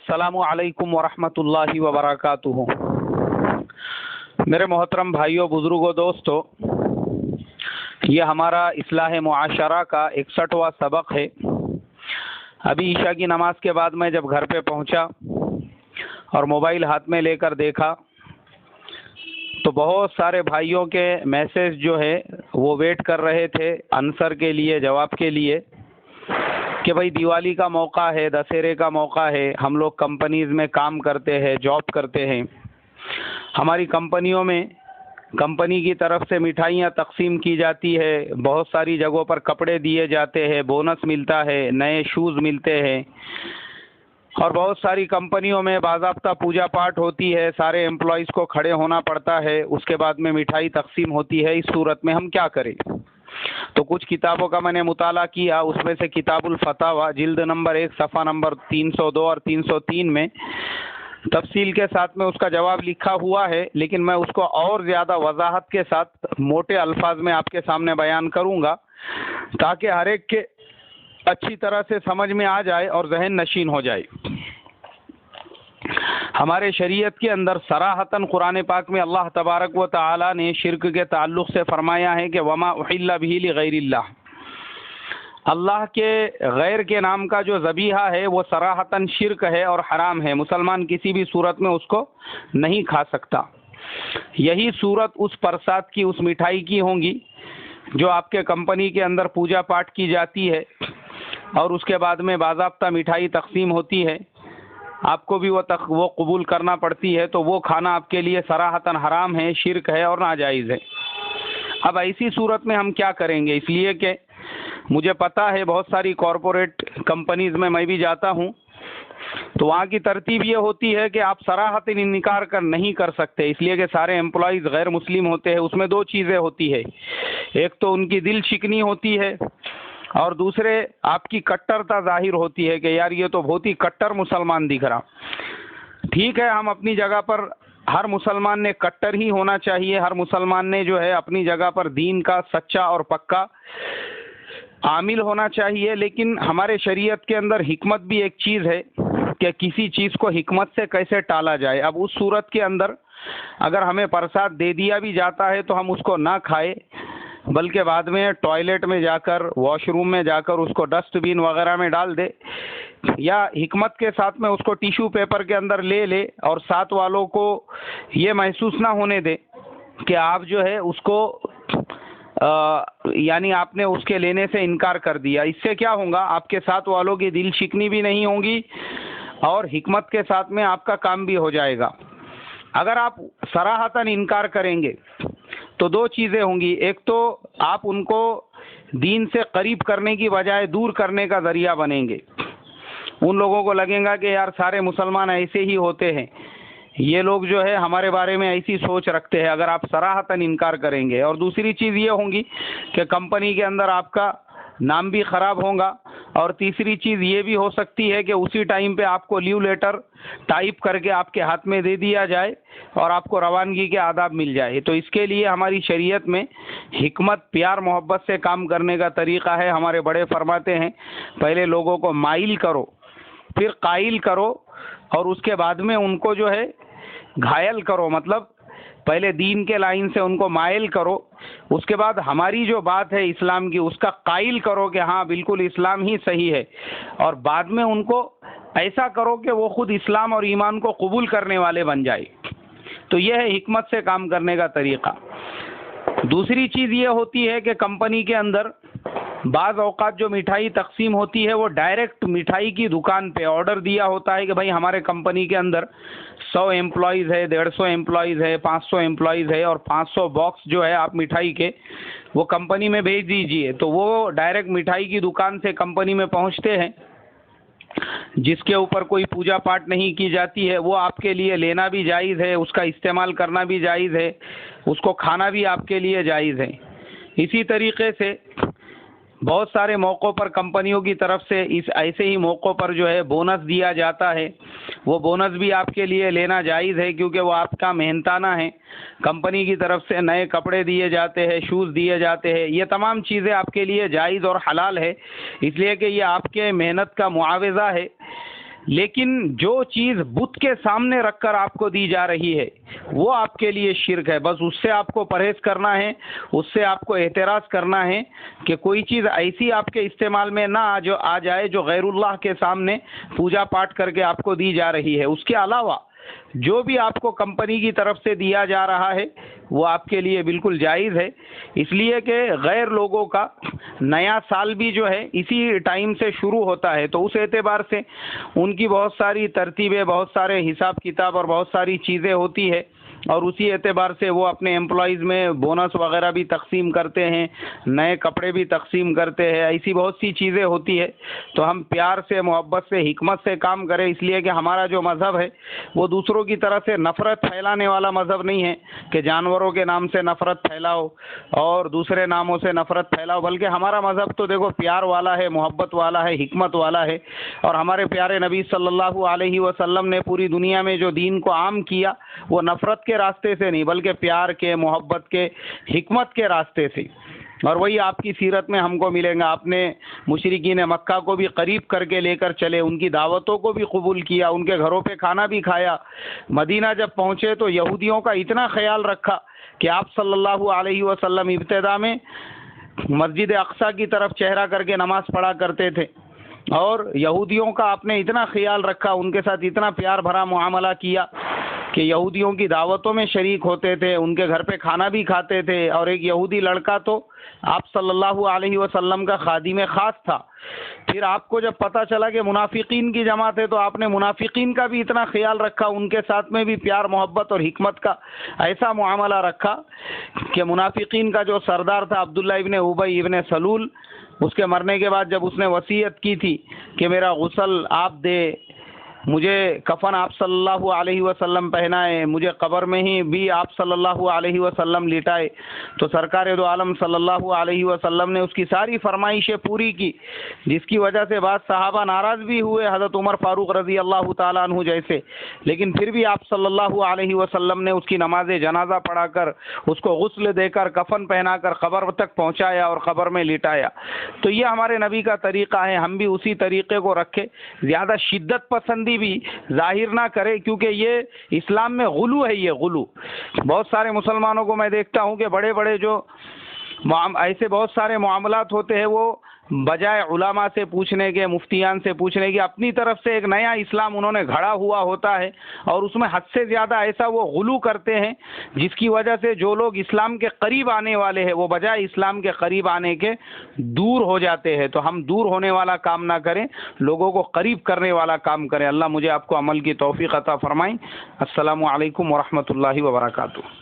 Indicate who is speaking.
Speaker 1: السلام علیکم ورحمۃ اللہ وبرکاتہ۔ میرے محترم بھائیوں، بزرگوں، دوستوں، یہ ہمارا اصلاح معاشرہ کا 61واں سبق ہے۔ ابھی عشاء کی نماز کے بعد میں جب گھر پہ پہنچا اور موبائل ہاتھ میں لے کر دیکھا تو بہت سارے بھائیوں کے میسج جو ہے وہ ویٹ کر رہے تھے آنسر کے لیے، جواب کے لیے، کہ بھائی دیوالی کا موقع ہے، دسہرے کا موقع ہے، ہم لوگ کمپنیز میں کام کرتے ہیں، جاب کرتے ہیں، ہماری کمپنیوں میں کمپنی کی طرف سے مٹھائیاں تقسیم کی جاتی ہے، بہت ساری جگہوں پر کپڑے دیے جاتے ہیں، بونس ملتا ہے، نئے شوز ملتے ہیں، اور بہت ساری کمپنیوں میں باضابطہ پوجا پاٹ ہوتی ہے، سارے امپلائیز کو کھڑے ہونا پڑتا ہے، اس کے بعد میں مٹھائی تقسیم ہوتی ہے۔ اس صورت میں ہم کیا کریں؟ تو کچھ کتابوں کا میں نے مطالعہ کیا، اس میں سے کتاب الفتاوی جلد نمبر 1 صفحہ نمبر 302 اور 303 میں تفصیل کے ساتھ میں اس کا جواب لکھا ہوا ہے، لیکن میں اس کو اور زیادہ وضاحت کے ساتھ موٹے الفاظ میں آپ کے سامنے بیان کروں گا تاکہ ہر ایک کے اچھی طرح سے سمجھ میں آ جائے اور ذہن نشین ہو جائے۔ ہمارے شریعت کے اندر صراحتاً قرآن پاک میں اللہ تبارک و تعالی نے شرک کے تعلق سے فرمایا ہے کہ وما احل به لغیر اللہ، اللہ کے غیر کے نام کا جو ذبیحہ ہے وہ صراحتاً شرک ہے اور حرام ہے، مسلمان کسی بھی صورت میں اس کو نہیں کھا سکتا۔ یہی صورت اس پرساد کی، اس مٹھائی کی ہوں گی جو آپ کے کمپنی کے اندر پوجا پاٹ کی جاتی ہے اور اس کے بعد میں باضابطہ مٹھائی تقسیم ہوتی ہے، آپ کو بھی وہ قبول کرنا پڑتی ہے، تو وہ کھانا آپ کے لیے صراحتاً حرام ہے، شرک ہے اور ناجائز ہے۔ اب ایسی صورت میں ہم کیا کریں گے؟ اس لیے کہ مجھے پتہ ہے بہت ساری کارپوریٹ کمپنیز میں بھی جاتا ہوں تو وہاں کی ترتیب یہ ہوتی ہے کہ آپ صراحتاً انکار نہیں کر سکتے، اس لیے کہ سارے امپلائیز غیر مسلم ہوتے ہیں۔ اس میں دو چیزیں ہوتی ہے، ایک تو ان کی دل شکنی ہوتی ہے اور دوسرے آپ کی کٹرتا ظاہر ہوتی ہے کہ یار یہ تو بہت ہی کٹر مسلمان دکھ رہا۔ ٹھیک ہے، ہم اپنی جگہ پر ہر مسلمان نے کٹر ہی ہونا چاہیے، ہر مسلمان نے جو ہے اپنی جگہ پر دین کا سچا اور پکا عامل ہونا چاہیے، لیکن ہمارے شریعت کے اندر حکمت بھی ایک چیز ہے کہ کسی چیز کو حکمت سے کیسے ٹالا جائے۔ اب اس صورت کے اندر اگر ہمیں پرساد دے دیا بھی جاتا ہے تو ہم اس کو نہ کھائے، بلکہ بعد میں ٹوائلٹ میں جا کر، واش روم میں جا کر اس کو ڈسٹ بین وغیرہ میں ڈال دے، یا حکمت کے ساتھ میں اس کو ٹیشو پیپر کے اندر لے لے اور ساتھ والوں کو یہ محسوس نہ ہونے دے کہ آپ جو ہے اس کو یعنی آپ نے اس کے لینے سے انکار کر دیا۔ اس سے کیا ہوگا؟ آپ کے ساتھ والوں کی دل شکنی بھی نہیں ہوگی اور حکمت کے ساتھ میں آپ کا کام بھی ہو جائے گا۔ اگر آپ صراحتاً انکار کریں گے تو دو چیزیں ہوں گی، ایک تو آپ ان کو دین سے قریب کرنے کی بجائے دور کرنے کا ذریعہ بنیں گے، ان لوگوں کو لگے گا کہ یار سارے مسلمان ایسے ہی ہوتے ہیں، یہ لوگ جو ہے ہمارے بارے میں ایسی سوچ رکھتے ہیں، اگر آپ صراحتاً انکار کریں گے۔ اور دوسری چیز یہ ہوگی کہ کمپنی کے اندر آپ کا نام بھی خراب ہوگا، اور تیسری چیز یہ بھی ہو سکتی ہے کہ اسی ٹائم پہ آپ کو لیو لیٹر ٹائپ کر کے آپ کے ہاتھ میں دے دیا جائے اور آپ کو روانگی کے آداب مل جائے۔ تو اس کے لیے ہماری شریعت میں حکمت، پیار محبت سے کام کرنے کا طریقہ ہے۔ ہمارے بڑے فرماتے ہیں پہلے لوگوں کو مائل کرو، پھر قائل کرو، اور اس کے بعد میں ان کو جو ہے گھائل کرو، مطلب پہلے دین کے لائن سے ان کو مائل کرو، اس کے بعد ہماری جو بات ہے اسلام کی اس کا قائل کرو کہ ہاں بالکل اسلام ہی صحیح ہے، اور بعد میں ان کو ایسا کرو کہ وہ خود اسلام اور ایمان کو قبول کرنے والے بن جائے۔ تو یہ ہے حکمت سے کام کرنے کا طریقہ۔ دوسری چیز یہ ہوتی ہے کہ کمپنی کے اندر بعض اوقات جو مٹھائی تقسیم ہوتی ہے وہ ڈائریکٹ مٹھائی کی دکان پہ آرڈر دیا ہوتا ہے کہ بھائی ہمارے کمپنی کے اندر 100 امپلائیز ہے، 150 امپلائیز ہے، 500 امپلائیز ہے، اور 500 باکس جو ہے آپ مٹھائی کے وہ کمپنی میں بھیج دیجئے۔ تو وہ ڈائریکٹ مٹھائی کی دکان سے کمپنی میں پہنچتے ہیں، جس کے اوپر کوئی پوجا پاٹ نہیں کی جاتی ہے، وہ آپ کے لیے لینا بھی جائز ہے، اس کا استعمال کرنا بھی جائز ہے، اس کو کھانا بھی آپ کے لیے جائز ہے۔ اسی طریقے سے بہت سارے موقعوں پر کمپنیوں کی طرف سے اس ایسے ہی موقعوں پر جو ہے بونس دیا جاتا ہے، وہ بونس بھی آپ کے لیے لینا جائز ہے کیونکہ وہ آپ کا محنتانہ ہے۔ کمپنی کی طرف سے نئے کپڑے دیے جاتے ہیں، شوز دیے جاتے ہیں، یہ تمام چیزیں آپ کے لیے جائز اور حلال ہے، اس لیے کہ یہ آپ کے محنت کا معاوضہ ہے۔ لیکن جو چیز بت کے سامنے رکھ کر آپ کو دی جا رہی ہے وہ آپ کے لیے شرک ہے. بس اس سے آپ کو پرہیز کرنا ہے, اس سے آپ کو احتراز کرنا ہے کہ کوئی چیز ایسی آپ کے استعمال میں نہ آ جائے جو غیر اللہ کے سامنے پوجا پاٹ کر کے آپ کو دی جا رہی ہے. اس کے علاوہ جو بھی آپ کو کمپنی کی طرف سے دیا جا رہا ہے وہ آپ کے لیے بالکل جائز ہے. اس لیے کہ غیر لوگوں کا نیا سال بھی جو ہے اسی ٹائم سے شروع ہوتا ہے, تو اس اعتبار سے ان کی بہت ساری ترتیبیں, بہت سارے حساب کتاب اور بہت ساری چیزیں ہوتی ہے, اور اسی اعتبار سے وہ اپنے امپلائیز میں بونس وغیرہ بھی تقسیم کرتے ہیں, نئے کپڑے بھی تقسیم کرتے ہیں. ایسی بہت سی چیزیں ہوتی ہے. تو ہم پیار سے, محبت سے, حکمت سے کام کریں, اس لیے کہ ہمارا جو مذہب ہے وہ دوسروں کی طرح سے نفرت پھیلانے والا مذہب نہیں ہے کہ جانوروں کے نام سے نفرت پھیلاؤ اور دوسرے ناموں سے نفرت پھیلاؤ, بلکہ ہمارا مذہب تو دیکھو پیار والا ہے, محبت والا ہے, حکمت والا ہے. اور ہمارے پیارے نبی صلی اللہ علیہ وسلم نے پوری دنیا میں جو دین کو عام کیا وہ نفرت کے راستے سے نہیں بلکہ پیار کے, محبت کے, حکمت کے راستے سے. اور وہی آپ کی سیرت میں ہم کو ملیں گا. آپ نے مشرکین مکہ کو بھی قریب کر کے لے کر چلے, ان کی دعوتوں کو بھی قبول کیا, ان کے گھروں پہ کھانا بھی کھایا. مدینہ جب پہنچے تو یہودیوں کا اتنا خیال رکھا کہ آپ صلی اللہ علیہ وسلم ابتدا میں مسجد اقصیٰ کی طرف چہرہ کر کے نماز پڑھا کرتے تھے, اور یہودیوں کا آپ نے اتنا خیال رکھا, ان کے ساتھ اتنا پیار بھرا معاملہ کیا کہ یہودیوں کی دعوتوں میں شریک ہوتے تھے, ان کے گھر پہ کھانا بھی کھاتے تھے. اور ایک یہودی لڑکا تو آپ صلی اللہ علیہ وسلم کا خادم خاص تھا. پھر آپ کو جب پتہ چلا کہ منافقین کی جماعت ہے تو آپ نے منافقین کا بھی اتنا خیال رکھا, ان کے ساتھ میں بھی پیار, محبت اور حکمت کا ایسا معاملہ رکھا کہ منافقین کا جو سردار تھا عبداللہ ابن ابی ابن سلول, اس کے مرنے کے بعد جب اس نے وصیت کی تھی کہ میرا غسل آپ دے, مجھے کفن آپ صلی اللہ علیہ وسلم پہنائے, مجھے قبر میں ہی بھی آپ صلی اللہ علیہ وسلم لٹائے, تو سرکار دو عالم صلی اللہ علیہ وسلم نے اس کی ساری فرمائشیں پوری کی, جس کی وجہ سے بعض صحابہ ناراض بھی ہوئے, حضرت عمر فاروق رضی اللہ تعالیٰ عنہ جیسے. لیکن پھر بھی آپ صلی اللہ علیہ وسلم نے اس کی نماز جنازہ پڑھا کر, اس کو غسل دے کر, کفن پہنا کر قبر تک پہنچایا اور قبر میں لٹایا. تو یہ ہمارے نبی کا طریقہ ہے, ہم بھی اسی طریقے کو رکھے, زیادہ شدت پسندی بھی ظاہر نہ کرے, کیونکہ یہ اسلام میں غلو ہے. یہ غلو بہت سارے مسلمانوں کو میں دیکھتا ہوں کہ بڑے بڑے جو ایسے بہت سارے معاملات ہوتے ہیں وہ بجائے علماء سے پوچھنے کے, مفتیان سے پوچھنے کے, اپنی طرف سے ایک نیا اسلام انہوں نے گھڑا ہوا ہوتا ہے, اور اس میں حد سے زیادہ ایسا وہ غلو کرتے ہیں جس کی وجہ سے جو لوگ اسلام کے قریب آنے والے ہیں وہ بجائے اسلام کے قریب آنے کے دور ہو جاتے ہیں. تو ہم دور ہونے والا کام نہ کریں, لوگوں کو قریب کرنے والا کام کریں. اللہ مجھے آپ کو عمل کی توفیق عطا فرمائیں. السلام علیکم ورحمۃ اللہ وبرکاتہ.